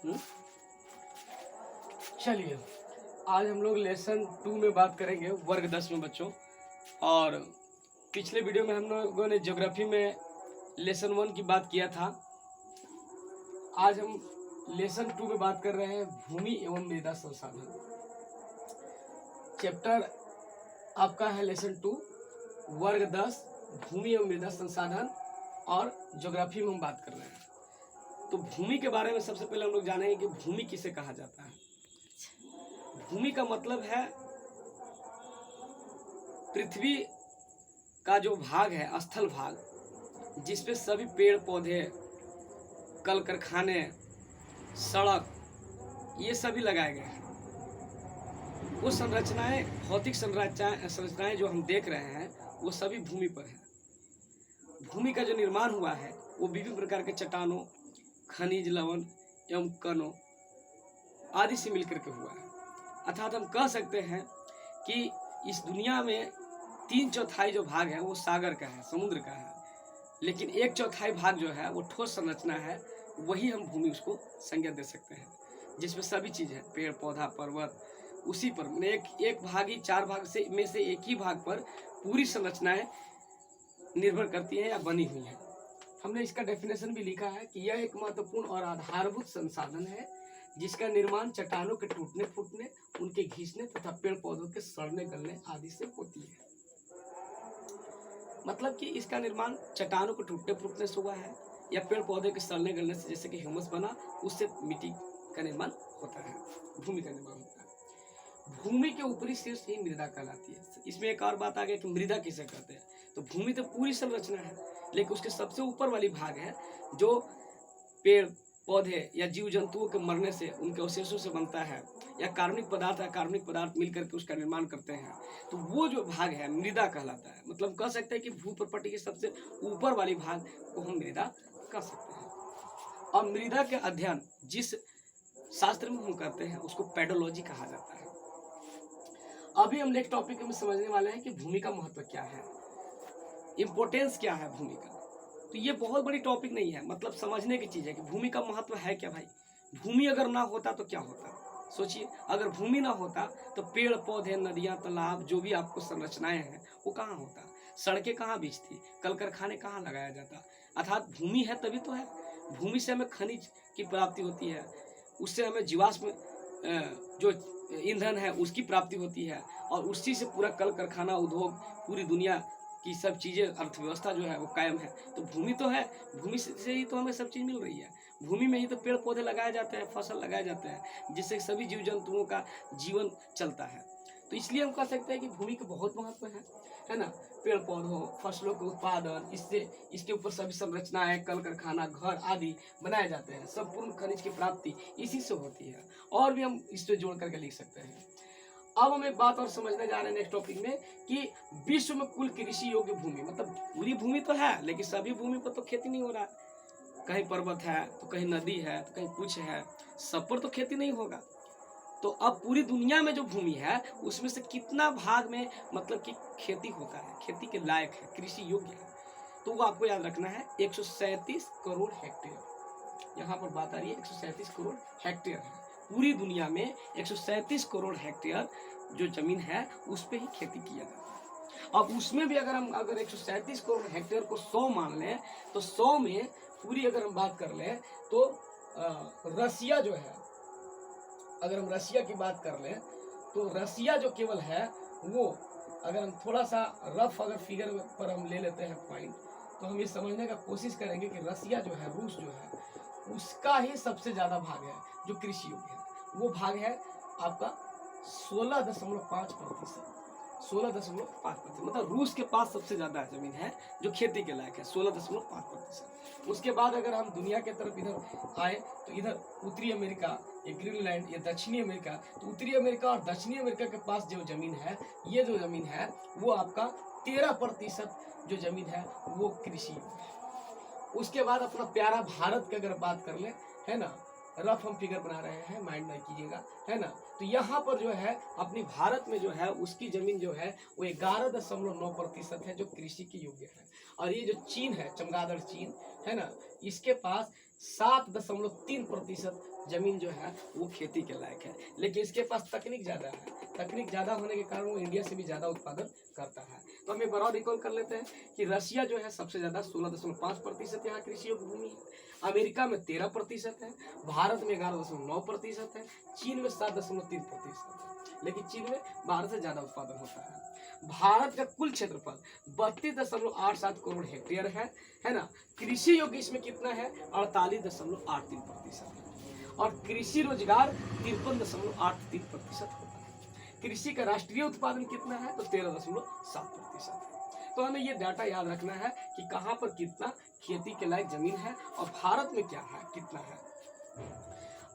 हम्म? चलिए, आज हम लोग लेसन 2 में बात करेंगे, वर्ग 10 में बच्चों। और पिछले वीडियो में हम लोगों ने ज्योग्राफी में लेसन 1 की बात किया था। आज हम लेसन 2 में बात कर रहे हैं, भूमि एवं मृदा संसाधन। चैप्टर आपका है लेसन 2, वर्ग 10, भूमि एवं मृदा संसाधन, और ज्योग्राफी में हम बात कर रहे हैं। तो भूमि के बारे में सबसे पहले हम लोग जानेंगे कि भूमि किसे कहा जाता है। भूमि का मतलब है पृथ्वी का जो भाग है, स्थल भाग, जिसपे सभी पेड़ पौधे, कल कारखाने, सड़क, ये सभी लगाए गए हैं। वो संरचनाएं, भौतिक संरचनाएं जो हम देख रहे हैं, वो सभी भूमि पर है। भूमि का जो निर्माण हुआ है वो विभिन्न प्रकार के चट्टानों, खनिज, लवण एवं कणों आदि से मिलकर के हुआ है। अर्थात हम कह सकते हैं कि इस दुनिया में 3/4 जो भाग है वो सागर का है, समुद्र का है, लेकिन 1/4 भाग जो है वो ठोस संरचना है। वही हम भूमि उसको संज्ञा दे सकते हैं, जिसमें सभी चीज़ है, पेड़ पौधा, पर्वत, उसी पर एक भाग ही 4 भाग से में से एक ही भाग पर पूरी संरचनाएं निर्भर करती हैं या बनी हुई हैं। हमने इसका डेफिनेशन भी लिखा है कि यह एक महत्वपूर्ण और आधारभूत संसाधन है जिसका निर्माण चट्टानों के टूटने फूटने, उनके घिसने तथा पेड़ पौधों के सड़ने गलने आदि से होती है। मतलब कि इसका निर्माण चट्टानों के टूटने फूटने से हुआ है, या पेड़ पौधे के सड़ने गलने से, जैसे कि ह्यूमस बना, उससे मिट्टी का निर्माण होता है, भूमि का निर्माण होता है। भूमि के ऊपरी शीर्ष ही मृदा कहलाती है। इसमें एक और बात आ गई कि मृदा किसे कहते हैं। तो भूमि तो पूरी संरचना है, लेकिन उसके सबसे ऊपर वाली भाग है जो पेड़ पौधे या जीव जंतुओं के मरने से, उनके अवशेषों से बनता है, या कार्बनिक पदार्थ मिलकर के उसका निर्माण करते हैं। तो वो जो भाग है मृदा कहलाता है। मतलब कह सकते हैं कि भूप्रपट्टी के सबसे ऊपर वाली भाग को हम मृदा कह सकते हैं। और मृदा के अध्ययन जिस शास्त्र में हम करते हैं उसको पेडोलॉजी कहा जाता है। अभी हम नेक्स्ट टॉपिक में समझने वाले हैं कि भूमि का महत्व क्या है, इंपोर्टेंस क्या है भूमि का। तो ये बहुत बड़ी टॉपिक नहीं है, मतलब समझने की चीज़ है कि भूमि का महत्व है क्या भाई। भूमि अगर ना होता तो क्या होता, सोचिए। अगर भूमि ना होता तो पेड़ पौधे, नदियाँ, तालाब, जो भी आपको संरचनाएं हैं वो कहाँ होता, सड़कें कहाँ बिछती, कल कारखाने कहाँ लगाया जाता। अर्थात भूमि है तभी तो है। भूमि से हमें खनिज की प्राप्ति होती है, उससे हमें जीवाश्म जो ईंधन है उसकी प्राप्ति होती है, और उसी से पूरा कल कारखाना, उद्योग, पूरी दुनिया की सब चीज़ें, अर्थव्यवस्था जो है वो कायम है। तो भूमि तो है, भूमि से ही तो हमें सब चीज़ मिल रही है। भूमि में ही तो पेड़ पौधे लगाए जाते हैं, फसल लगाए जाते हैं, जिससे सभी जीव जंतुओं का जीवन चलता है। तो इसलिए हम कह सकते हैं कि भूमि का बहुत महत्व है ना। पेड़ पौधों, फसलों के उत्पादन, इससे इसके ऊपर सभी संरचनाएं, कल कारखाना, घर आदि बनाए जाते हैं। संपूर्ण खनिज की प्राप्ति इसी से होती है। और भी हम इससे जोड़ करके लिख सकते हैं। अब हम एक बात और समझने जा रहे हैं नेक्स्ट टॉपिक में कि विश्व में कुल कृषि योग्य भूमि, मतलब पूरी भूमि तो है लेकिन सभी भूमि पर तो खेती नहीं हो रहा है। कहीं पर्वत है तो कहीं नदी है तो कहीं कुछ है, सब पर तो खेती नहीं होगा। तो अब पूरी दुनिया में जो भूमि है उसमें से कितना भाग में मतलब कि खेती होता है, खेती के लायक है, कृषि योग्य है, तो वो आपको याद रखना है 137 करोड़ हेक्टेयर। यहाँ पर बात आ रही है 137 करोड़ हेक्टेयर है। पूरी दुनिया में 137 करोड़ हेक्टेयर जो जमीन है उस पर ही खेती किया जाता है। अब उसमें भी अगर 137 करोड़ हेक्टेयर को 100 मान लें, तो 100 में पूरी अगर हम बात कर लें तो रसिया जो है, अगर हम रसिया की बात कर लें तो रसिया जो केवल है वो, अगर हम थोड़ा सा रफ अगर फिगर पर हम ले लेते हैं पॉइंट, तो हम ये समझने का कोशिश करेंगे कि रसिया जो है, रूस जो है, उसका ही सबसे ज़्यादा भाग है जो कृषि योग्य है। वो भाग है आपका 16.5%। 16.5%, मतलब रूस के पास सबसे ज़्यादा ज़मीन है जो खेती के लायक है, 16.5%। उसके बाद अगर हम दुनिया के तरफ इधर आए तो इधर उत्तरी अमेरिका, ये ग्रीनलैंड, ये दक्षिणी अमेरिका, तो उत्तरी अमेरिका और दक्षिणी अमेरिका के पास जो ज़मीन है, ये जो ज़मीन है वो आपका 13% जो ज़मीन है वो कृषि है। उसके बाद अपना प्यारा भारत की अगर बात कर ले, है ना, रफ हम फिगर बना रहे हैं, माइंड नहीं कीजिएगा, है ना। तो यहाँ पर जो है अपनी भारत में जो है उसकी जमीन जो है वो 11.9% है जो कृषि के योग्य है। और ये जो चीन है, चमगादड़ चीन, है ना, इसके पास 7.3% जमीन जो है वो खेती के लायक है, लेकिन इसके पास तकनीक ज़्यादा है। तकनीक ज़्यादा होने के कारण वो इंडिया से भी ज़्यादा उत्पादन करता है। तो हम एक बार और रिकॉल कर लेते हैं कि रशिया जो है सबसे ज़्यादा 16.5% यहाँ कृषि योग्य भूमि है, अमेरिका में 13% है, भारत में 11.9% है, चीन में 7.3% है, लेकिन चीन में भारत से ज़्यादा उत्पादन होता है। भारत का कुल क्षेत्रफल 32.87 करोड़ हेक्टेयर है ना। कृषि योग्य इसमें कितना है, 48.83% है, और कृषि रोजगार 53.83% होता है। कृषि का राष्ट्रीय उत्पादन कितना है, तो 13.7% है। तो हमें ये डाटा याद रखना है कि कहाँ पर कितना खेती के लायक जमीन है और भारत में क्या है, कितना है।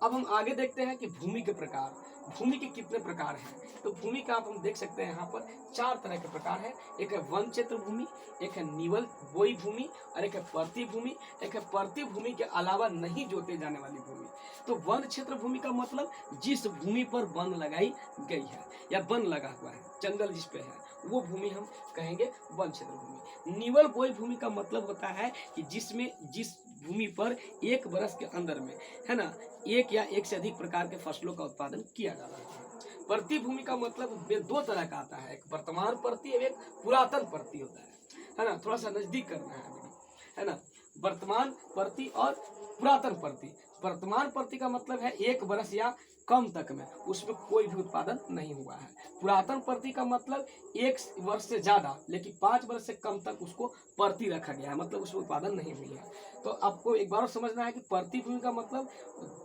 अब हम आगे देखते हैं कि भूमि के प्रकार, भूमि के कितने प्रकार हैं। तो भूमि का आप हम देख सकते हैं यहाँ पर 4 तरह के प्रकार है। एक है वन क्षेत्र भूमि, एक है निवल बोई भूमि, और एक है परती भूमि, एक है परती भूमि के अलावा नहीं जोते जाने वाली भूमि। तो वन क्षेत्र भूमि का मतलब जिस भूमि पर वन लगाई गई है या वन लगा हुआ है, जंगल जिस पे है, वो भूमि हम कहेंगे वन क्षेत्र भूमि। निवल बोई भूमि का मतलब होता है कि जिस भूमि पर एक बरस के अंदर में, है ना, एक या एक से अधिक प्रकार के फसलों का उत्पादन किया जा रहा है। परती भूमि का मतलब 2 तरह का आता है, एक वर्तमान परती और एक पुरातन परती होता है ना। थोड़ा सा नजदीक करना है ना। वर्तमान परती और पुरातन परती। वर्तमान परती का मतलब है 1 वर्ष या कम तक में उसमें कोई भी उत्पादन नहीं हुआ है। पुरातन परती का मतलब 1 वर्ष से ज्यादा लेकिन 5 वर्ष से कम तक उसको परती रखा गया है, मतलब उसमें उत्पादन नहीं हुई है। तो आपको एक बार समझना है कि परती भूमि का मतलब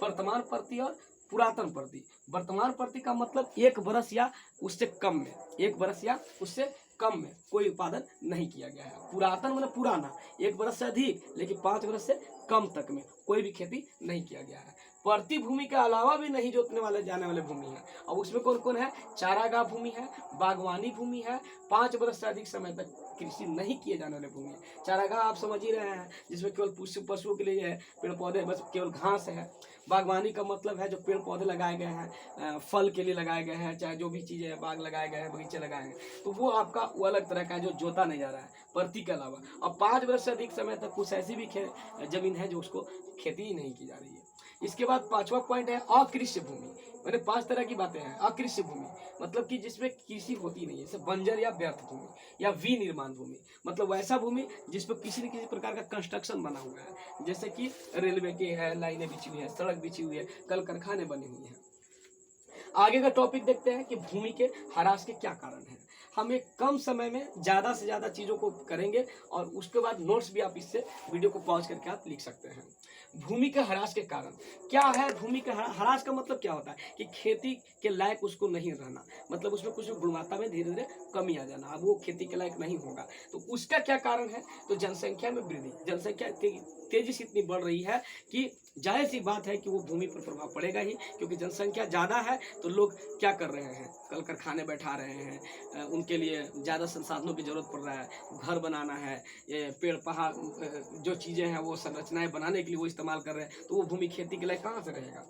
वर्तमान परती और पुरातन परती। वर्तमान परती का मतलब 1 वर्ष या उससे कम में, 1 वर्ष या उससे कम में कोई उत्पादन नहीं किया गया है। पुरातन मतलब पुराना, 1 वर्ष से अधिक लेकिन 5 वर्ष से कम तक में कोई भी खेती नहीं किया गया है। परती भूमि के अलावा भी नहीं जोतने वाले जाने वाले भूमि है, और उसमें कौन कौन है, चारागाह भूमि है, बागवानी भूमि है, 5 वर्ष से अधिक समय तक कृषि नहीं किए जाने वाले भूमि है। चारागाह आप समझ ही रहे हैं, जिसमें केवल पशुओं के लिए है, पेड़ पौधे बस केवल घास है। बागवानी का मतलब है जो पेड़ पौधे लगाए गए हैं, फल के लिए लगाए गए हैं, चाहे जो भी चीज़ें हैं, बाग लगाए गए हैं, बगीचे लगाए हैं, तो वो आपका वो अलग तरह का है जो जोता नहीं जा रहा है परती के अलावा। और 5 वर्ष से अधिक समय तक कुछ ऐसी भी जमीन है जो उसको खेती ही नहीं की जा रही है। इसके बाद 5वां पॉइंट है अकृषि भूमि। मैंने 5 तरह की बातें हैं। अकृषि भूमि मतलब कि जिसमें कृषि होती नहीं है, जैसे बंजर या व्यर्थ भूमि, या विनिर्माण भूमि मतलब वैसा भूमि जिस पर किसी न किसी प्रकार का कंस्ट्रक्शन बना हुआ है, जैसे कि रेलवे की है, लाइनें बिछी हुई है, सड़क बिछी हुई है, कल कारखाने बने हुए हैं। आगे का टॉपिक देखते हैं कि भूमि के ह्रास के क्या कारण हैं। हम एक कम समय में ज़्यादा से ज़्यादा चीज़ों को करेंगे और उसके बाद नोट्स भी आप इससे वीडियो को पॉज करके आप लिख सकते हैं। भूमि के ह्रास के कारण क्या है। भूमि के ह्रास का मतलब क्या होता है कि खेती के लायक उसको नहीं रहना, मतलब उसमें कुछ गुणवत्ता में धीरे धीरे कमी आ जाना, अब वो खेती के लायक नहीं होगा। तो उसका क्या कारण है, तो जनसंख्या में वृद्धि। जनसंख्या तेजी से इतनी बढ़ रही है कि जाहिर सी बात है कि वो भूमि पर प्रभाव पड़ेगा ही, क्योंकि जनसंख्या ज़्यादा है तो लोग क्या कर रहे हैं, कल कारखाने बैठा रहे हैं, उनके लिए ज़्यादा संसाधनों की जरूरत पड़ रहा है, घर बनाना है, पेड़ पहाड़ जो चीज़ें हैं वो संरचनाएं बनाने के लिए वो इस्तेमाल कर रहे हैं, तो वो भूमि खेती के लिए कहाँ से रहेगा।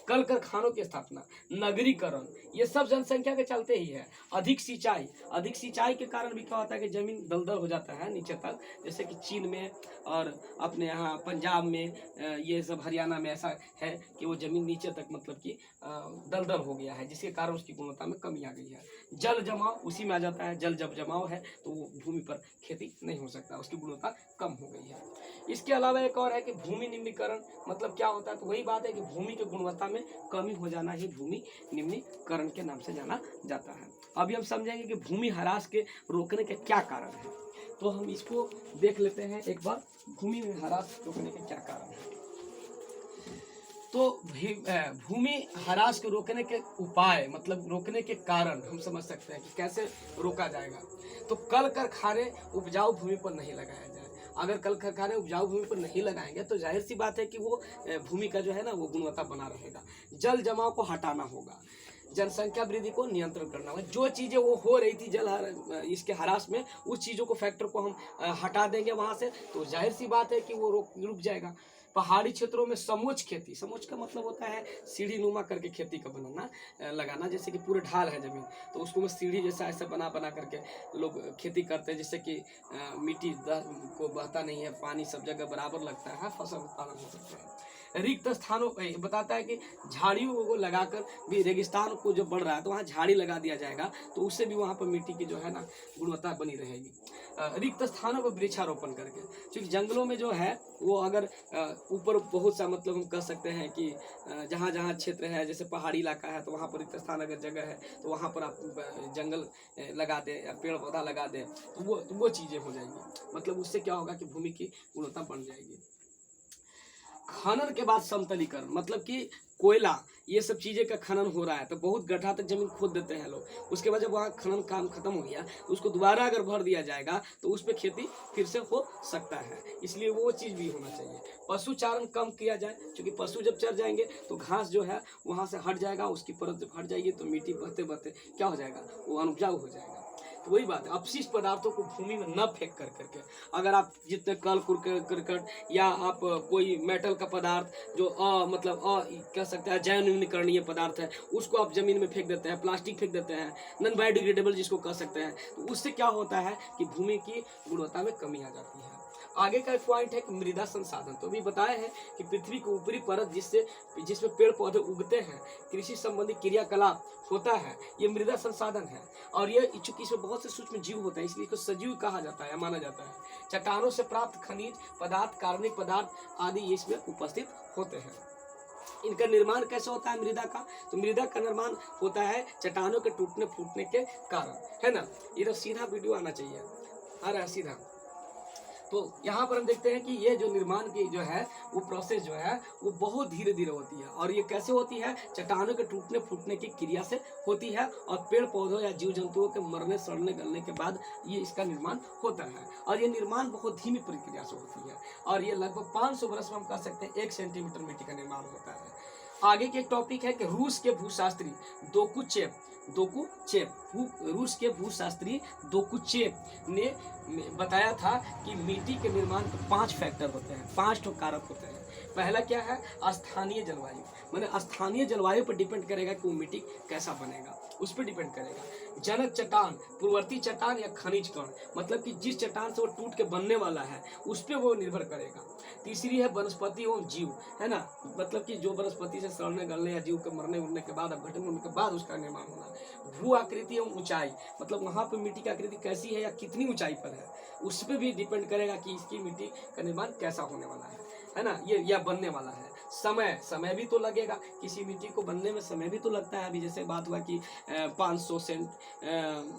कल कारखानों की स्थापना, नगरीकरण, ये सब जनसंख्या के चलते ही है। अधिक सिंचाई के कारण भी क्या होता है कि जमीन दलदल हो जाता है नीचे तक, जैसे कि चीन में और अपने यहाँ पंजाब में, ये सब हरियाणा में ऐसा है कि वो जमीन नीचे तक मतलब कि दलदल हो गया है, जिसके कारण उसकी गुणवत्ता में कमी आ गई है। जल जमाव उसी में आ जाता है, जल जब जमाव है तो वो भूमि पर खेती नहीं हो सकता, उसकी गुणवत्ता कम हो गई है। इसके अलावा एक और है कि भूमि निम्नीकरण मतलब क्या होता है, तो वही बात है कि भूमि की गुणवत्ता में कमी हो जाना ही भूमि निम्नीकरण के नाम से जाना जाता है। अभी हम समझेंगे कि भूमि ह्रास के रोकने के क्या कारण है, तो हम इसको देख लेते हैं एक बार। भूमि में ह्रास रोकने के क्या कारण है, तो भूमि ह्रास को रोकने के उपाय मतलब रोकने के कारण हम समझ सकते हैं कि कैसे रोका जाएगा। तो कल कारखाने उपजाऊ भूमि पर नहीं लगाया जाए। अगर कल कारखाने उपजाऊ भूमि पर नहीं लगाएंगे तो जाहिर सी बात है कि वो भूमि का जो है ना वो गुणवत्ता बना रहेगा। जल जमाव को हटाना होगा, जनसंख्या वृद्धि को नियंत्रण करना होगा। जो चीज़ें वो हो रही थी इसके ह्रास में, उस चीज़ों को फैक्टर को हम हटा देंगे वहाँ से, तो जाहिर सी बात है कि वो रुक जाएगा। पहाड़ी क्षेत्रों में समोच्च खेती, समोच्च का मतलब होता है सीढ़ी नुमा करके खेती का बनाना लगाना, जैसे कि पूरे ढाल है जमीन तो उसको में सीढ़ी जैसा ऐसा बना बना करके लोग खेती करते हैं, जिससे कि मिट्टी को बहता नहीं है, पानी सब जगह बराबर लगता है, फसल उत्पादन हो सकता है। रिक्त स्थानों बताता है कि झाड़ियों को लगाकर भी रेगिस्तान को जो बढ़ रहा है तो वहाँ झाड़ी लगा दिया जाएगा, तो उससे भी वहाँ पर मिट्टी की जो है ना गुणवत्ता बनी रहेगी। रिक्त स्थानों पर वृक्षारोपण करके, क्योंकि जंगलों में जो है वो अगर ऊपर बहुत सा मतलब हम कह सकते हैं कि जहाँ जहाँ क्षेत्र है, जैसे पहाड़ी इलाका है तो वहाँ पर रिक्त स्थान अगर जगह है तो वहाँ पर आप जंगल लगा दें या पेड़ पौधा लगा दें तो वो चीज़ें हो जाएंगी, मतलब उससे क्या होगा कि भूमि की गुणवत्ता बढ़ जाएगी। खनन के बाद समतलीकरण, मतलब कि कोयला ये सब चीज़ें का खनन हो रहा है तो बहुत गड्ढा तक जमीन खोद देते हैं लोग, उसके बाद जब वहाँ खनन काम खत्म हो गया तो उसको दोबारा अगर भर दिया जाएगा तो उस पर खेती फिर से हो सकता है, इसलिए वो चीज़ भी होना चाहिए। पशु चारण कम किया जाए, क्योंकि पशु जब चर जाएंगे तो घास जो है वहाँ से हट जाएगा, उसकी परत जब हट जाएगी तो मिट्टी बहते बहते क्या हो जाएगा, वो अनुपजाऊ हो जाएगा। तो वही बात है, अपशिष्ट पदार्थों को भूमि में न फेंक कर करके, अगर आप जितने कल करकट या आप कोई मेटल का पदार्थ जो मतलब कह सकते हैं जैव न्यूनीकरणीय पदार्थ है उसको आप जमीन में फेंक देते हैं, प्लास्टिक फेंक देते हैं, नॉन बायोडिग्रेडेबल जिसको कह सकते हैं, तो उससे क्या होता है कि भूमि की गुणवत्ता में कमी आ जाती है। आगे का एक पॉइंट है कि मृदा संसाधन, तो अभी बताया है कि पृथ्वी की ऊपरी परत जिसमें पेड़ पौधे उगते हैं, कृषि संबंधी क्रियाकलाप होता है, ये मृदा संसाधन है। और ये चूंकि इसमें बहुत से सूक्ष्म जीव होते हैं इसलिए इसको सजीव कहा जाता है, माना जाता है। चट्टानों से प्राप्त खनिज पदार्थ, कार्बनिक पदार्थ आदि इसमें उपस्थित होते हैं। इनका निर्माण कैसे होता है मृदा का, तो मृदा का निर्माण होता है चट्टानों के टूटने फूटने के कारण, है ना। इधर सीधा वीडियो आना चाहिए, आ रहा है सीधा। तो यहाँ पर हम देखते हैं कि ये जो निर्माण की जो है वो प्रोसेस जो है वो बहुत धीरे धीरे होती है, और ये कैसे होती है, चट्टानों के टूटने फूटने की क्रिया से होती है, और पेड़ पौधों या जीव जंतुओं के मरने सड़ने गलने के बाद ये इसका निर्माण होता है, और ये निर्माण बहुत धीमी प्रक्रिया से होती है, और ये लगभग 500 वर्ष में हम कह सकते हैं 1 सेंटीमीटर मिट्टी का निर्माण होता है। आगे के एक टॉपिक है कि रूस के भूशास्त्री दोकुचेव रूस के भूशास्त्री दोकुचेव ने बताया था कि मिट्टी के निर्माण के 5 फैक्टर होते हैं, 5 कारक होते हैं। पहला क्या है, स्थानीय जलवायु, माने स्थानीय जलवायु पर डिपेंड करेगा कि वो मिट्टी कैसा बनेगा, उस पर डिपेंड करेगा। जनक चट्टान, पूर्ववर्ती चट्टान या खनिज कण, मतलब कि जिस चट्टान से वो टूट के बनने वाला है उस पर वो निर्भर करेगा। तीसरी है वनस्पति एवं जीव, है ना, मतलब कि जो वनस्पति से सड़ने गलने या जीव के मरने उड़ने के बाद अपघटन होने के बाद उसका निर्माण होना। भू आकृति एवं ऊंचाई, मतलब वहाँ पर मिट्टी की आकृति कैसी है या कितनी ऊंचाई पर है, उस पर भी डिपेंड करेगा कि इसकी मिट्टी का निर्माण कैसा होने वाला है ना, ये या बनने वाला है। समय भी तो लगेगा, किसी मिट्टी को बनने में समय भी तो लगता है। अभी जैसे बात हुआ कि 500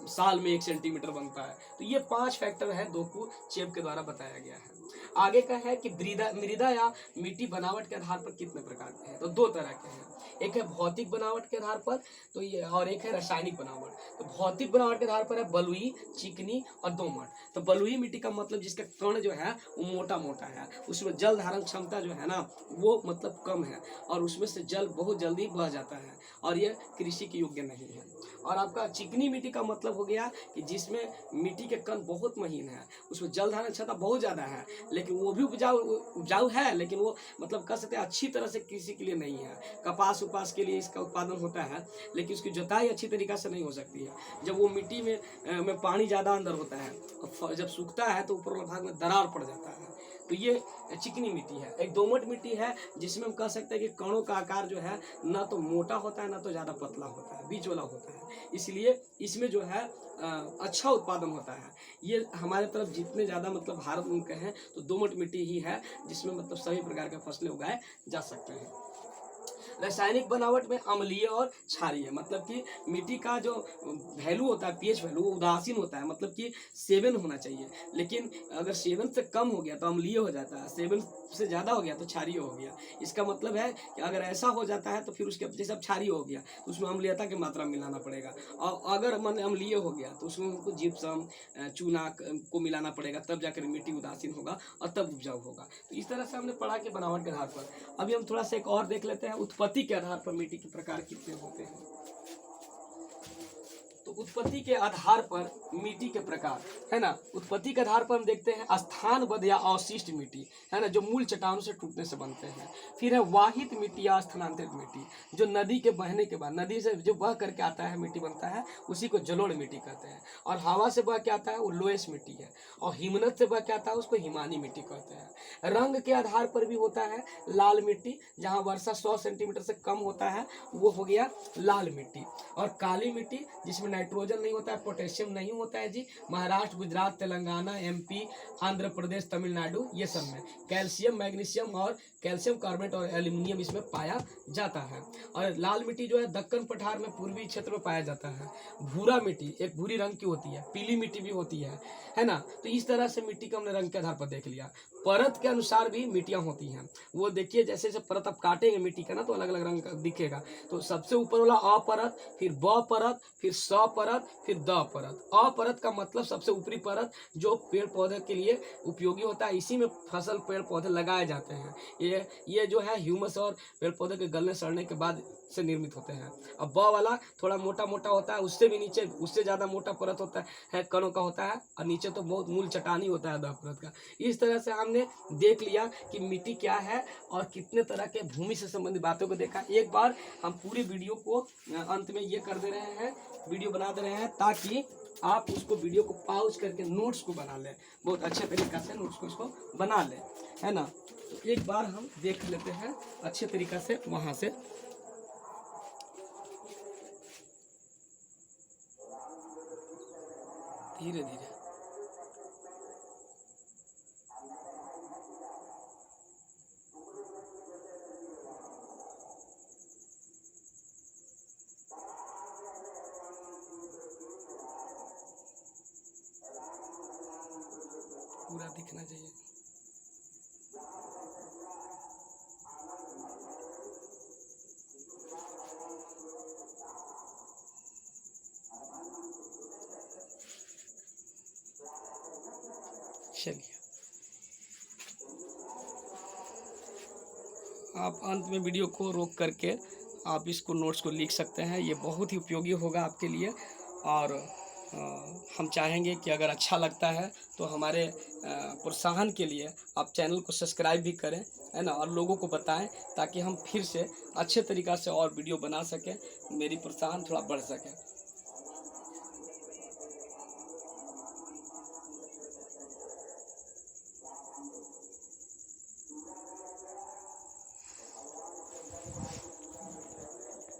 साल में 1 सेंटीमीटर बनता है, तो ये 5 फैक्टर है दोकुचेव के द्वारा बताया गया है। आगे का है कि मृदा या मिट्टी बनावट के आधार पर कितने प्रकार के हैं, तो 2 तरह के हैं, एक है भौतिक बनावट के आधार पर तो ये, और एक है रासायनिक बनावट। तो भौतिक बनावट के आधार पर है बलुई, चिकनी और दोमट। तो बलुई मिट्टी का मतलब जिसका कण जो है वो मोटा मोटा है, उसमें जल धारण क्षमता जो है ना वो मतलब कम है, और उसमें से जल बहुत जल्दी बह जाता है, और ये कृषि के योग्य नहीं है। और आपका चिकनी मिट्टी का मतलब हो गया कि जिसमें मिट्टी के कण बहुत महीन है, उसमें जल धारण क्षमता बहुत ज़्यादा है, लेकिन वो भी उपजाऊ है, लेकिन वो मतलब कह सकते हैं अच्छी तरह से कृषि के लिए नहीं है। कपास उपास के लिए इसका उत्पादन होता है, लेकिन उसकी जुताई अच्छी तरीक़ा से नहीं हो सकती है। जब वो मिट्टी में पानी ज़्यादा अंदर होता है, जब सूखता है तो ऊपर वाला भाग में दरार पड़ जाता है, तो ये चिकनी मिट्टी है। एक दोमट मिट्टी है जिसमें हम कह सकते हैं कि कणों का आकार जो है ना तो मोटा होता है ना तो ज़्यादा पतला होता है, बीच वाला होता है, इसलिए इसमें जो है अच्छा उत्पादन होता है। ये हमारे तरफ जितने ज़्यादा मतलब भारत में कहें तो दोमट मिट्टी ही है जिसमें मतलब सभी प्रकार के फसलें उगाए जा सकते हैं। रासायनिक बनावट में अम्लीय और क्षारीय, मतलब कि मिट्टी का जो वैल्यू होता है, पीएच वैल्यू, उदासीन होता है, मतलब कि 7 होना चाहिए, लेकिन अगर 7 से कम हो गया तो अम्लीय हो जाता है, 7 से ज़्यादा हो गया तो क्षारीय हो गया। इसका मतलब है कि अगर ऐसा हो जाता है तो फिर उसके जैसे अब क्षारीय हो गया तो उसमें अम्लीयता की मात्रा मिलाना पड़ेगा, और अगर मन अम्लीय हो गया तो उसमें हमको जिप्सम चूना को मिलाना पड़ेगा, तब जाकर मिट्टी उदासीन होगा और तब उपजाऊ होगा। तो इस तरह से हमने पढ़ा कि बनावट के आधार पर। अभी हम थोड़ा सा एक और देख लेते हैं, उत्पत्ति के आधार पर मिट्टी के प्रकार कितने होते हैं। तो उत्पत्ति के आधार पर मिट्टी के प्रकार है ना, उत्पत्ति के आधार पर हम देखते हैं स्थानबद्ध या अवशिष्ट मिट्टी है ना, जो मूल चट्टानों से टूटने से बनते हैं। फिर है वाहित मिट्टी या स्थानांतरित मिट्टी, जो नदी के बहने के बाद, नदी से जो बह करके आता है मिट्टी बनता है, उसी को जलोढ़ मिट्टी कहते हैं। और हवा से बह के आता है वो लोएस मिट्टी है, और हिमनद से बह के आता है उसको हिमानी मिट्टी कहते हैं। रंग के आधार पर भी होता है लाल मिट्टी, जहाँ वर्षा 100 सेंटीमीटर से कम होता है वो हो गया लाल मिट्टी। और काली मिट्टी जिसमें नाइट्रोजन नहीं होता है, पोटेशियम नहीं होता है जी, महाराष्ट्र, गुजरात, तेलंगाना, एमपी, आंध्र प्रदेश, तमिलनाडु, ये सब में कैल्शियम, मैग्नीशियम और कैल्शियम कार्बोनेट और एल्यूमिनियम इसमें पाया जाता है। और लाल मिट्टी जो है दक्कन पठार में पूर्वी क्षेत्र में पाया जाता है। भूरा मिट्टी एक भूरी रंग की होती है, पीली मिट्टी भी होती है ना। तो इस तरह से मिट्टी का हमने रंग के आधार पर देख लिया। परत के अनुसार भी मिट्टियां होती हैं, वो देखिए जैसे जैसे परत आप काटेंगे मिट्टी का ना तो अलग अलग रंग का दिखेगा। तो सबसे ऊपर वाला अ परत, फिर ब परत, फिर स परत, फिर द परत। अ परत का मतलब सबसे ऊपरी परत, जो पेड़ पौधे के लिए उपयोगी होता है, इसी में फसल पेड़ पौधे लगाए जाते हैं। ये जो है ह्यूमस और पेड़ पौधे के गलने सड़ने के बाद से निर्मित होते हैं। अब ब वाला थोड़ा मोटा मोटा होता है, उससे भी नीचे उससे ज़्यादा मोटा परत होता है कणों का होता है, और नीचे तो बहुत मूल चट्टानी होता है द परत का। इस तरह से हमने देख लिया कि मिट्टी क्या है और कितने तरह के भूमि से संबंधित बातों को देखा। एक बार हम पूरी वीडियो को अंत में ये कर दे रहे हैं, वीडियो बना दे रहे हैं, ताकि आप उसको वीडियो को पॉज करके नोट्स को बना लें, बहुत अच्छे तरीक़ा से नोट्स को इसको बना लें, है ना। तो एक बार हम देख लेते हैं अच्छे तरीक़ा से वहाँ से। धीरे धीरे पूरा दिखना चाहिए। चलिए आप अंत में वीडियो को रोक करके आप इसको नोट्स को लिख सकते हैं, ये बहुत ही उपयोगी होगा आपके लिए। और हम चाहेंगे कि अगर अच्छा लगता है तो हमारे प्रोत्साहन के लिए आप चैनल को सब्सक्राइब भी करें, है ना, और लोगों को बताएं, ताकि हम फिर से अच्छे तरीक़ा से और वीडियो बना सकें, मेरी प्रोत्साहन थोड़ा बढ़ सके।